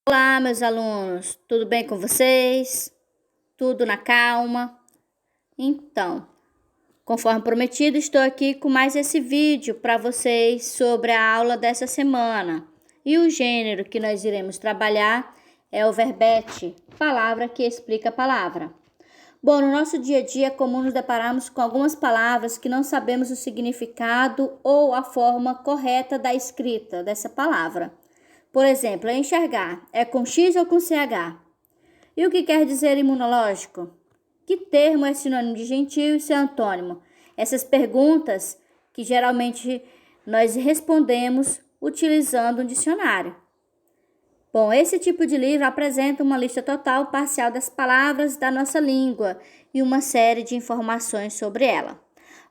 Olá, meus alunos, tudo bem com vocês? Tudo na calma? Então, conforme prometido, estou aqui com mais esse vídeo para vocês sobre a aula dessa semana. E o gênero que nós iremos trabalhar é o verbete, palavra que explica palavra. Bom, no nosso dia a dia é comum nos depararmos com algumas palavras que não sabemos o significado ou a forma correta da escrita dessa palavra. Por exemplo, enxergar é com X ou com CH? E o que quer dizer imunológico? Que termo é sinônimo de gentil e seu antônimo? Essas perguntas que geralmente nós respondemos utilizando um dicionário. Bom, esse tipo de livro apresenta uma lista total parcial das palavras da nossa língua e uma série de informações sobre ela.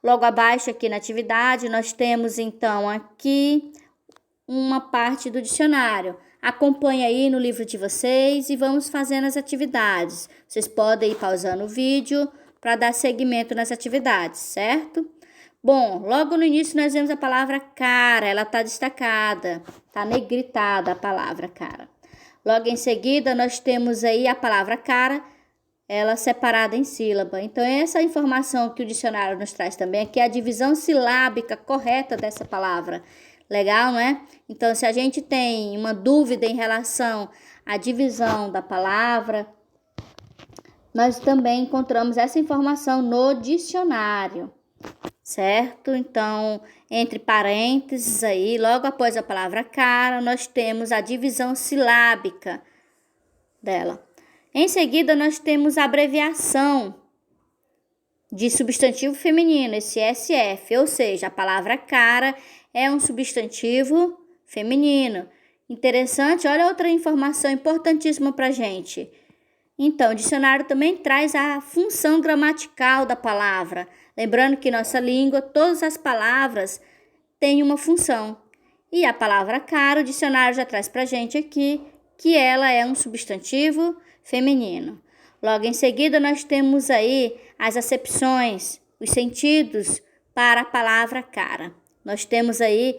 Logo abaixo aqui na atividade, nós temos então aqui uma parte do dicionário. Acompanhe aí no livro de vocês e vamos fazendo as atividades. Vocês podem ir pausando o vídeo para dar seguimento nas atividades, certo? Bom, logo no início nós vemos a palavra cara, ela está destacada, está negritada a palavra cara. Logo em seguida nós temos aí a palavra cara, ela separada em sílaba. Então essa informação que o dicionário nos traz também aqui é a divisão silábica correta dessa palavra. Legal, não é? Então, se a gente tem uma dúvida em relação à divisão da palavra, nós também encontramos essa informação no dicionário, certo? Então, entre parênteses aí, logo após a palavra cara, nós temos a divisão silábica dela. Em seguida, nós temos a abreviação de substantivo feminino, esse SF, ou seja, a palavra cara é um substantivo feminino. Interessante, olha outra informação importantíssima para a gente. Então, o dicionário também traz a função gramatical da palavra. Lembrando que nossa língua, todas as palavras têm uma função. E a palavra cara, o dicionário já traz para a gente aqui que ela é um substantivo feminino. Logo em seguida, nós temos aí as acepções, os sentidos para a palavra cara. Nós temos aí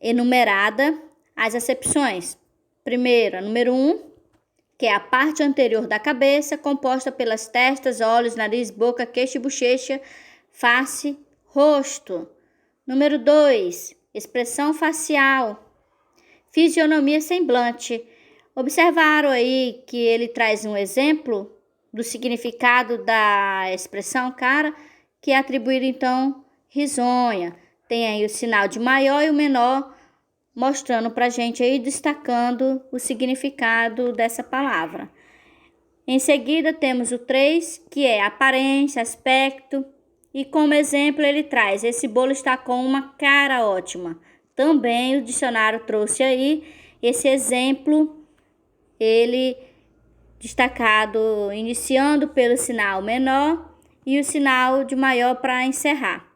enumerada as acepções. Primeiro, número 1, que é a parte anterior da cabeça, composta pelas testas, olhos, nariz, boca, queixo e bochecha, face, rosto. Número 2, expressão facial, fisionomia, semblante. Observaram aí que ele traz um exemplo do significado da expressão cara, que é atribuído então risonha. Tem aí o sinal de maior e o menor, mostrando pra gente aí, destacando o significado dessa palavra. Em seguida temos o 3, que é aparência, aspecto, e como exemplo ele traz, esse bolo está com uma cara ótima. Também o dicionário trouxe aí esse exemplo, ele destacado, iniciando pelo sinal menor e o sinal de maior para encerrar.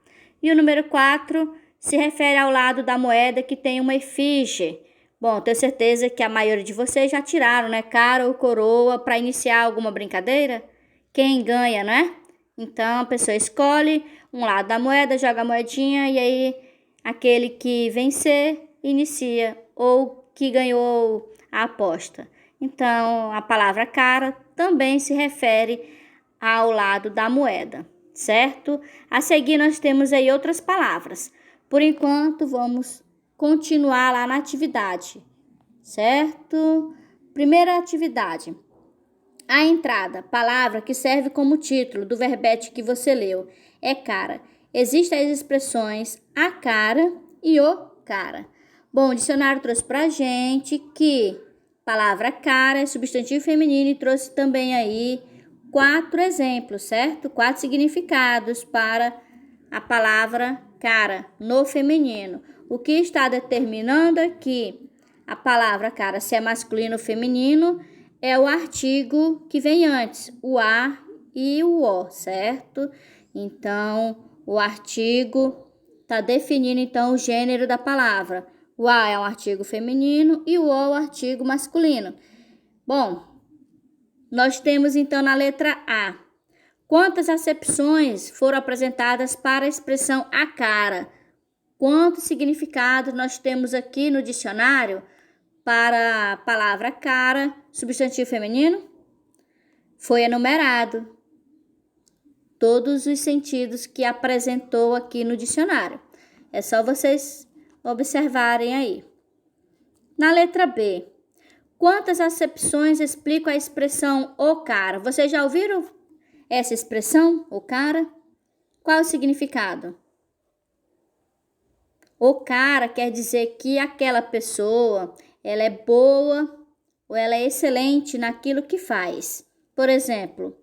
E o número 4 se refere ao lado da moeda que tem uma efígie. Bom, tenho certeza que a maioria de vocês já tiraram, né? Cara ou coroa para iniciar alguma brincadeira? Quem ganha, né? Então, a pessoa escolhe um lado da moeda, joga a moedinha e aí aquele que vencer inicia ou que ganhou a aposta. Então, a palavra cara também se refere ao lado da moeda, certo? A seguir, nós temos aí outras palavras. Por enquanto, vamos continuar lá na atividade, certo? Primeira atividade. A entrada, palavra que serve como título do verbete que você leu, é cara. Existem as expressões a cara e o cara. Bom, o dicionário trouxe pra gente que palavra cara é substantivo feminino e trouxe também aí 4 exemplos, certo? 4 significados para a palavra cara no feminino. O que está determinando aqui a palavra cara, se é masculino ou feminino, é o artigo que vem antes, o a e o o, certo? Então, o artigo está definindo então o gênero da palavra. O a é um artigo feminino e o o é um artigo masculino. Bom, nós temos então na letra A. Quantas acepções foram apresentadas para a expressão a cara? Quantos significados nós temos aqui no dicionário para a palavra cara, substantivo feminino? Foi enumerado todos os sentidos que apresentou aqui no dicionário. É só vocês observarem aí. Na letra B, quantas acepções explicam a expressão o cara? Vocês já ouviram essa expressão, o cara? Qual o significado? O cara quer dizer que aquela pessoa, ela é boa ou ela é excelente naquilo que faz. Por exemplo,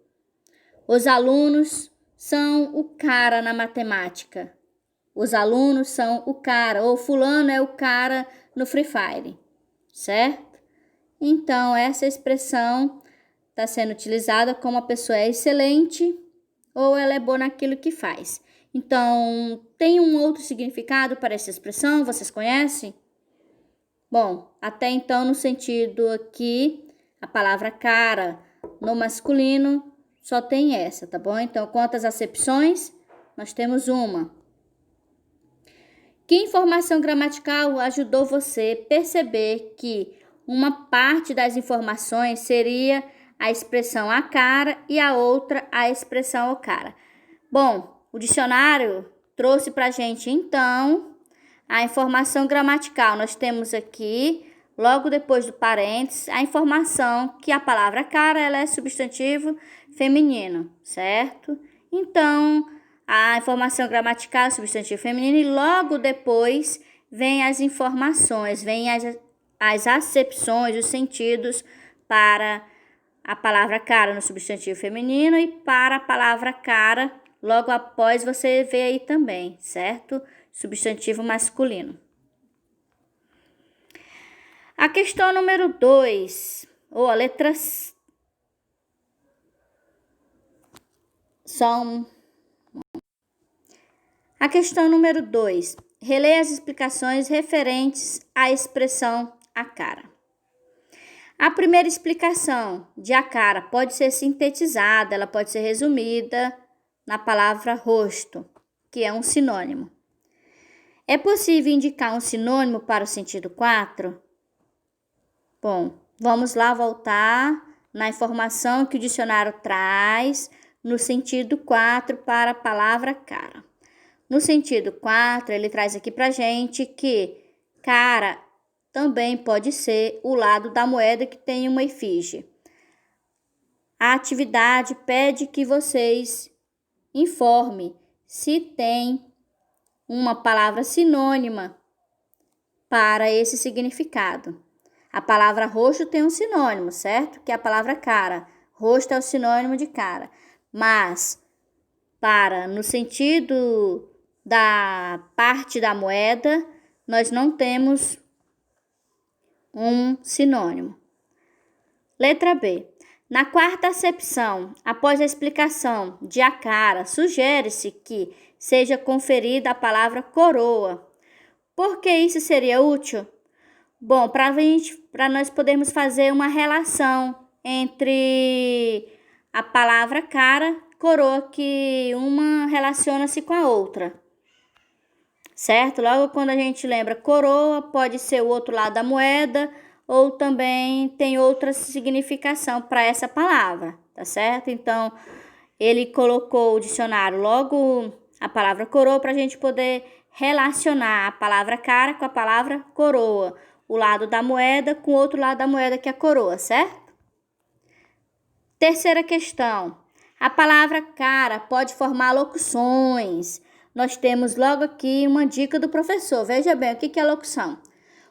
os alunos são o cara na matemática. Os alunos são o cara, ou fulano é o cara no Free Fire, certo? Então, essa expressão está sendo utilizada como a pessoa é excelente ou ela é boa naquilo que faz. Então, tem um outro significado para essa expressão? Vocês conhecem? Bom, até então, no sentido aqui, a palavra cara no masculino só tem essa, tá bom? Então, quantas acepções? Nós temos uma. Que informação gramatical ajudou você a perceber que uma parte das informações seria a expressão a cara e a outra a expressão o cara? Bom, o dicionário trouxe para a gente, então, a informação gramatical. Nós temos aqui, logo depois do parênteses, a informação que a palavra cara ela é substantivo feminino, certo? Então, a informação gramatical é substantivo feminino e logo depois vem as informações, vem as acepções, os sentidos para a palavra cara no substantivo feminino e para a palavra cara, logo após você vê aí também, certo? Substantivo masculino. A questão número 2, ou a letra A questão número 2. Releia as explicações referentes à expressão a cara. A primeira explicação de a cara pode ser sintetizada, ela pode ser resumida na palavra rosto, que é um sinônimo. É possível indicar um sinônimo para o sentido 4? Bom, vamos lá voltar na informação que o dicionário traz no sentido 4 para a palavra cara. No sentido 4, ele traz aqui pra gente que cara também pode ser o lado da moeda que tem uma efígie. A atividade pede que vocês informem se tem uma palavra sinônima para esse significado. A palavra rosto tem um sinônimo, certo? Que é a palavra cara. Rosto é o sinônimo de cara. Mas, no sentido da parte da moeda, nós não temos um sinônimo. Letra B. Na quarta acepção, após a explicação de a cara, sugere-se que seja conferida a palavra coroa. Por que isso seria útil? Bom, para nós podermos fazer uma relação entre a palavra cara, coroa, que uma relaciona-se com a outra. Certo? Logo quando a gente lembra coroa, pode ser o outro lado da moeda, ou também tem outra significação para essa palavra, tá certo? Então, ele colocou o dicionário logo a palavra coroa para a gente poder relacionar a palavra cara com a palavra coroa. O lado da moeda com o outro lado da moeda, que é a coroa, certo? Terceira questão. A palavra cara pode formar locuções. Nós temos logo aqui uma dica do professor. Veja bem, o que é locução?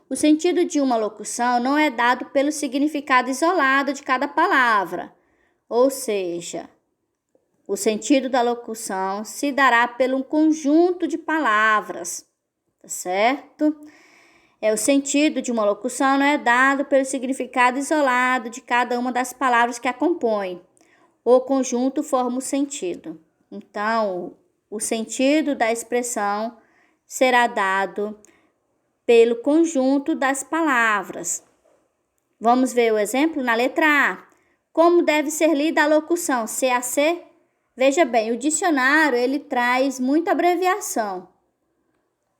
O sentido de uma locução não é dado pelo significado isolado de cada palavra. Ou seja, o sentido da locução se dará pelo conjunto de palavras, tá certo? O sentido de uma locução não é dado pelo significado isolado de cada uma das palavras que a compõem. O conjunto forma o sentido. Então, o sentido da expressão será dado pelo conjunto das palavras. Vamos ver o exemplo na letra A. Como deve ser lida a locução? CAC? Veja bem, o dicionário ele traz muita abreviação,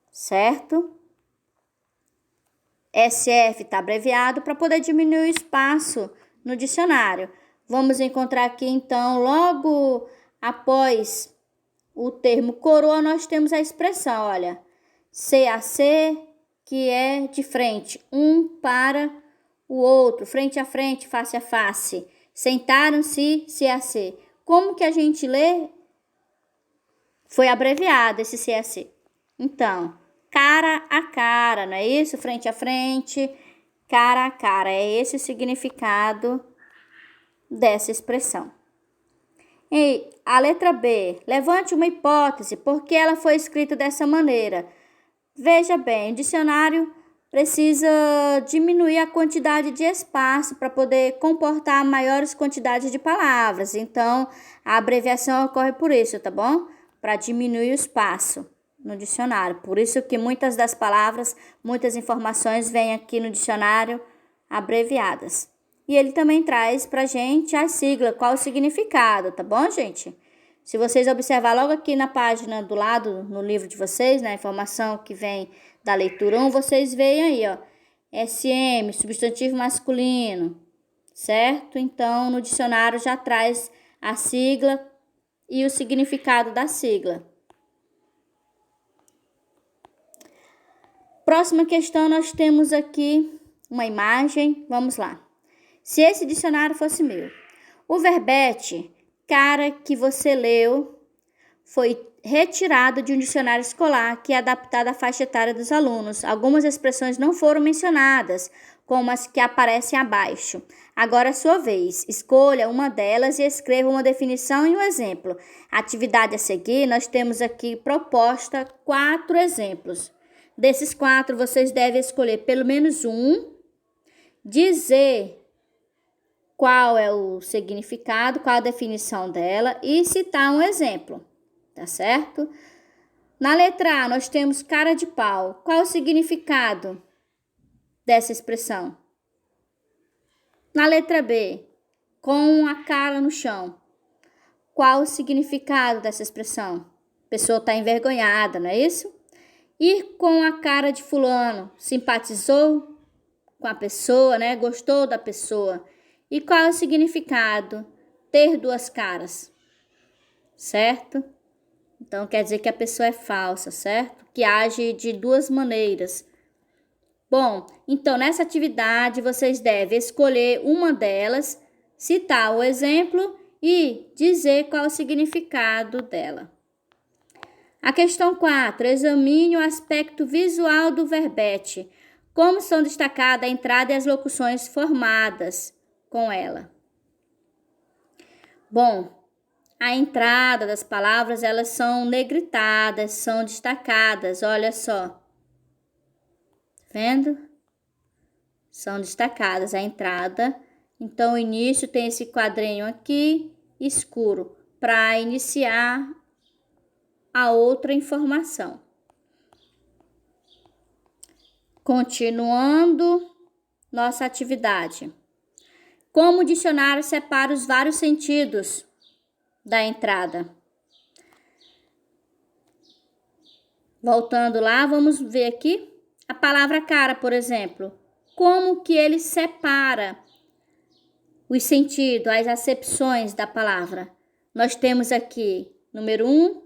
certo? SF está abreviado para poder diminuir o espaço no dicionário. Vamos encontrar aqui, então, logo após o termo coroa, nós temos a expressão, olha, CAC, que é de frente, um para o outro, frente a frente, face a face. Sentaram-se, CAC. Como que a gente lê? Foi abreviado esse CAC. Então, cara a cara, não é isso? Frente a frente, cara a cara. É esse o significado dessa expressão. E a letra B. Levante uma hipótese, porque ela foi escrita dessa maneira. Veja bem, o dicionário precisa diminuir a quantidade de espaço para poder comportar maiores quantidades de palavras. Então, a abreviação ocorre por isso, tá bom? Para diminuir o espaço no dicionário. Por isso que muitas das palavras, muitas informações vêm aqui no dicionário abreviadas. E ele também traz pra gente a sigla, qual o significado, tá bom, gente? Se vocês observar logo aqui na página do lado, no livro de vocês, na informação que vem da leitura 1, vocês veem aí, ó, SM, substantivo masculino, certo? Então, no dicionário já traz a sigla e o significado da sigla. Próxima questão, nós temos aqui uma imagem, vamos lá. Se esse dicionário fosse meu, o verbete, cara, que você leu, foi retirado de um dicionário escolar que é adaptado à faixa etária dos alunos. Algumas expressões não foram mencionadas, como as que aparecem abaixo. Agora é sua vez. Escolha uma delas e escreva uma definição e um exemplo. Atividade a seguir, nós temos aqui proposta 4 exemplos. Desses 4, vocês devem escolher pelo menos um, dizer qual é o significado, qual a definição dela e citar um exemplo, tá certo? Na letra A, nós temos cara de pau. Qual o significado dessa expressão? Na letra B, com a cara no chão. Qual o significado dessa expressão? A pessoa está envergonhada, não é isso? Ir com a cara de fulano. Simpatizou com a pessoa, né? Gostou da pessoa. E qual é o significado? Ter duas caras, certo? Então, quer dizer que a pessoa é falsa, certo? Que age de duas maneiras. Bom, então, nessa atividade, vocês devem escolher uma delas, citar o exemplo e dizer qual é o significado dela. A questão 4. Examine o aspecto visual do verbete. Como são destacadas a entrada e as locuções formadas com ela. Bom, a entrada das palavras, elas são negritadas, são destacadas, olha só. Tá vendo? São destacadas a entrada. Então, o início tem esse quadrinho aqui, escuro, para iniciar a outra informação. Continuando nossa atividade. Como o dicionário separa os vários sentidos da entrada? Voltando lá, vamos ver aqui a palavra cara, por exemplo. Como que ele separa os sentidos, as acepções da palavra? Nós temos aqui número 1,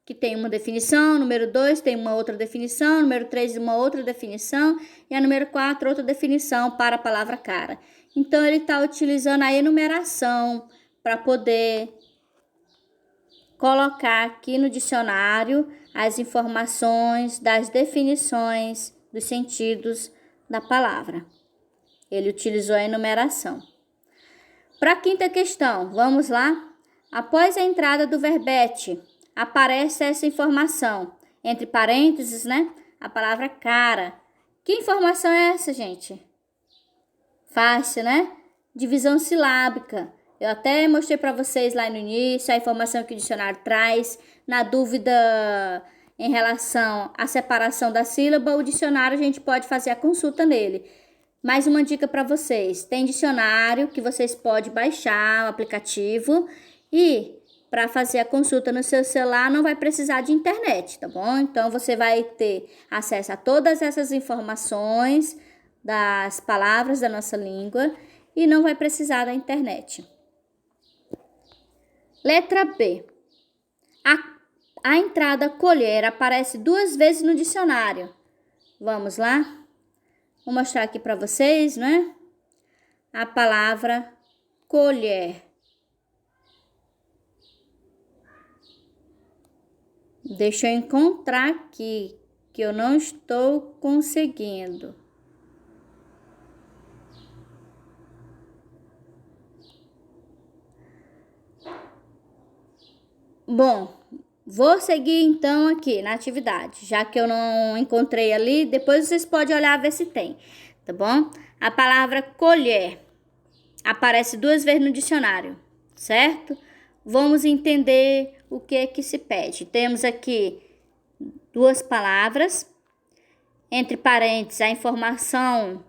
que tem uma definição, número 2 tem uma outra definição, número 3 uma outra definição e a número 4 outra definição para a palavra cara. Então, ele está utilizando a enumeração para poder colocar aqui no dicionário as informações das definições dos sentidos da palavra. Ele utilizou a enumeração. Para a quinta questão, vamos lá? Após a entrada do verbete, aparece essa informação, entre parênteses, né? A palavra cara. Que informação é essa, gente? Fácil, né? Divisão silábica. Eu até mostrei para vocês lá no início a informação que o dicionário traz. Na dúvida em relação à separação da sílaba, o dicionário a gente pode fazer a consulta nele. Mais uma dica para vocês. Tem dicionário que vocês podem baixar o aplicativo e para fazer a consulta no seu celular não vai precisar de internet, tá bom? Então, você vai ter acesso a todas essas informações das palavras da nossa língua e não vai precisar da internet. Letra B. A entrada colher aparece 2 vezes no dicionário. Vamos lá? Vou mostrar aqui para vocês, não é? A palavra colher. Deixa eu encontrar aqui, que eu não estou conseguindo. Bom, vou seguir então aqui na atividade, já que eu não encontrei ali, depois vocês podem olhar ver se tem, tá bom? A palavra colher aparece 2 vezes no dicionário, certo? Vamos entender o que se pede. Temos aqui 2 palavras, entre parênteses a informação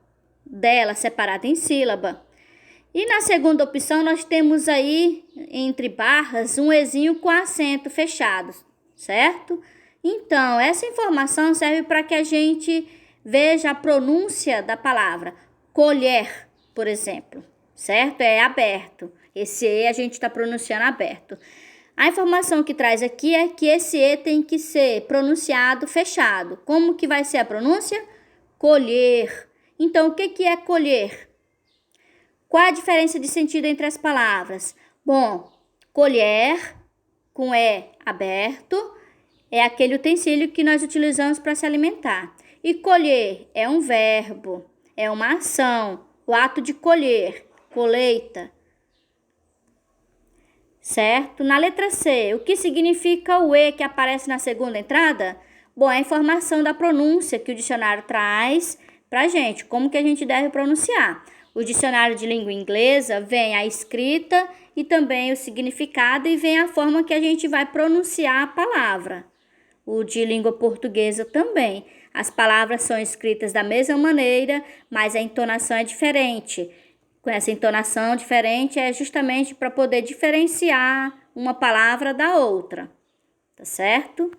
dela separada em sílaba. E na segunda opção nós temos aí, entre barras, um ezinho com acento fechado, certo? Então, essa informação serve para que a gente veja a pronúncia da palavra. Colher, por exemplo, certo? É aberto. Esse E a gente está pronunciando aberto. A informação que traz aqui é que esse E tem que ser pronunciado fechado. Como que vai ser a pronúncia? Colher. Então, o que é colher? Qual a diferença de sentido entre as palavras? Bom, colher, com E aberto, é aquele utensílio que nós utilizamos para se alimentar. E colher é um verbo, é uma ação, o ato de colher, colheita. Certo? Na letra C, o que significa o E que aparece na segunda entrada? Bom, é a informação da pronúncia que o dicionário traz para a gente, como que a gente deve pronunciar. O dicionário de língua inglesa vem a escrita e também o significado e vem a forma que a gente vai pronunciar a palavra. O de língua portuguesa também. As palavras são escritas da mesma maneira, mas a entonação é diferente. Com essa entonação diferente é justamente para poder diferenciar uma palavra da outra. Tá certo?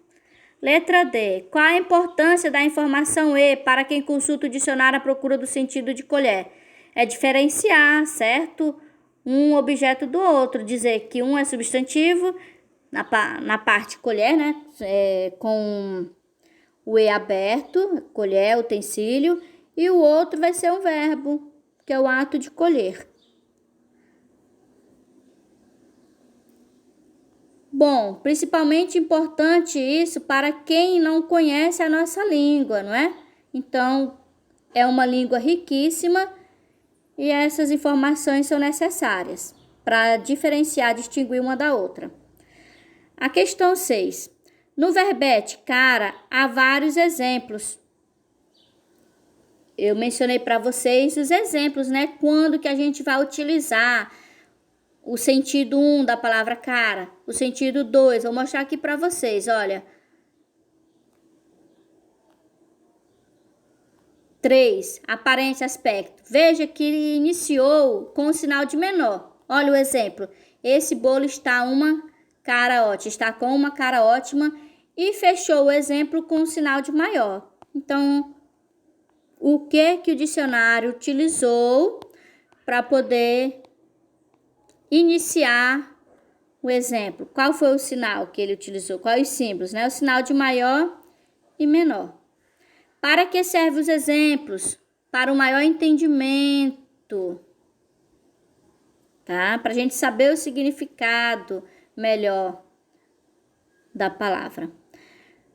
Letra D. Qual a importância da informação E para quem consulta o dicionário à procura do sentido de colher? É diferenciar, certo? Um objeto do outro. Dizer que um é substantivo, na parte colher, né? Com o E aberto, colher, utensílio. E o outro vai ser um verbo, que é o ato de colher. Bom, principalmente importante isso para quem não conhece a nossa língua, não é? Então, é uma língua riquíssima e essas informações são necessárias para diferenciar, distinguir uma da outra. A questão 6. No verbete cara, há vários exemplos. Eu mencionei para vocês os exemplos, né? Quando que a gente vai utilizar o sentido 1 da palavra cara, o sentido 2. Vou mostrar aqui para vocês, olha. 3. Aparente aspecto. Veja que iniciou com o sinal de menor. Olha o exemplo. Esse bolo está com uma cara ótima e fechou o exemplo com o sinal de maior. Então, o que o dicionário utilizou para poder iniciar o exemplo? Qual foi o sinal que ele utilizou? Quais os símbolos, né? O sinal de maior e menor. Para que servem os exemplos? Para o maior entendimento, tá? Para a gente saber o significado melhor da palavra.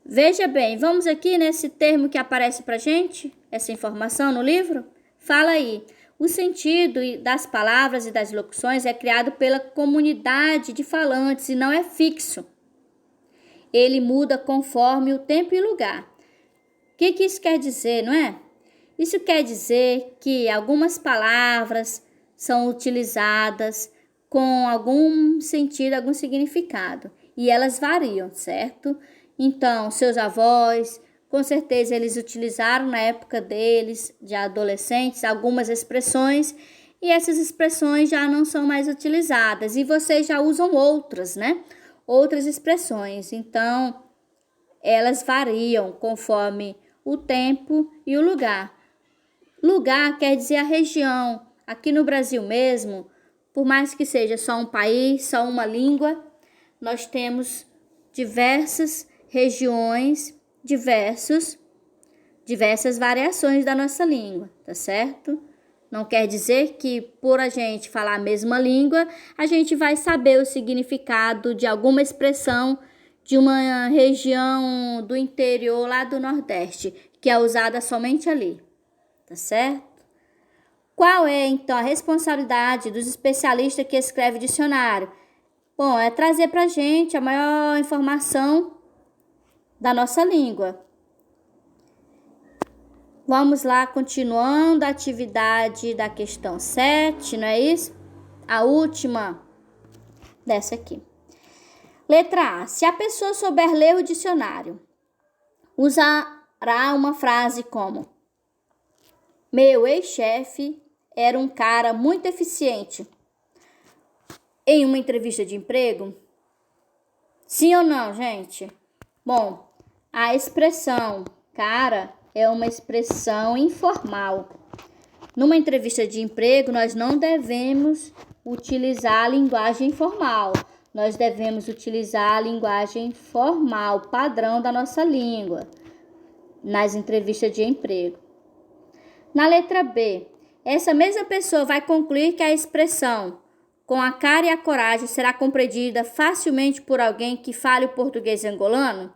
Veja bem, vamos aqui nesse termo que aparece para a gente, essa informação no livro? Fala aí. O sentido das palavras e das locuções é criado pela comunidade de falantes e não é fixo. Ele muda conforme o tempo e lugar. O que isso quer dizer, não é? Isso quer dizer que algumas palavras são utilizadas com algum sentido, algum significado. E elas variam, certo? Então, seus avós, com certeza eles utilizaram na época deles, de adolescentes, algumas expressões. E essas expressões já não são mais utilizadas. E vocês já usam outras, né? Outras expressões. Então, elas variam conforme o tempo e o lugar. Lugar quer dizer a região. Aqui no Brasil mesmo, por mais que seja só um país, só uma língua, nós temos diversas regiões, diversas variações da nossa língua, tá certo? Não quer dizer que por a gente falar a mesma língua, a gente vai saber o significado de alguma expressão de uma região do interior lá do Nordeste, que é usada somente ali, tá certo? Qual é, então, a responsabilidade dos especialistas que escrevem dicionário? Bom, é trazer para a gente a maior informação da nossa língua. Vamos lá, continuando a atividade da questão 7, não é isso? A última dessa aqui. Letra A. Se a pessoa souber ler o dicionário, usará uma frase como: meu ex-chefe era um cara muito eficiente. Em uma entrevista de emprego? Sim ou não, gente? Bom, a expressão cara é uma expressão informal. Numa entrevista de emprego, nós não devemos utilizar a linguagem formal. Nós devemos utilizar a linguagem formal, padrão da nossa língua, nas entrevistas de emprego. Na letra B, essa mesma pessoa vai concluir que a expressão com a cara e a coragem será compreendida facilmente por alguém que fale o português angolano?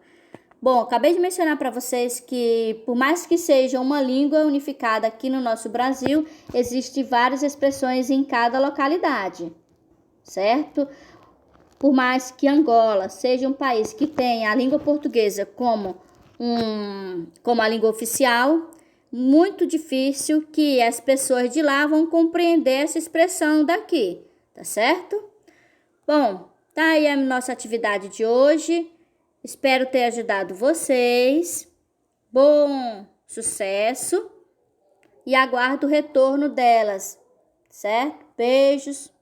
Bom, acabei de mencionar para vocês que, por mais que seja uma língua unificada aqui no nosso Brasil, existem várias expressões em cada localidade, certo? Por mais que Angola seja um país que tenha a língua portuguesa como a língua oficial, muito difícil que as pessoas de lá vão compreender essa expressão daqui, tá certo? Bom, tá aí a nossa atividade de hoje. Espero ter ajudado vocês. Bom sucesso e aguardo o retorno delas, certo? Beijos.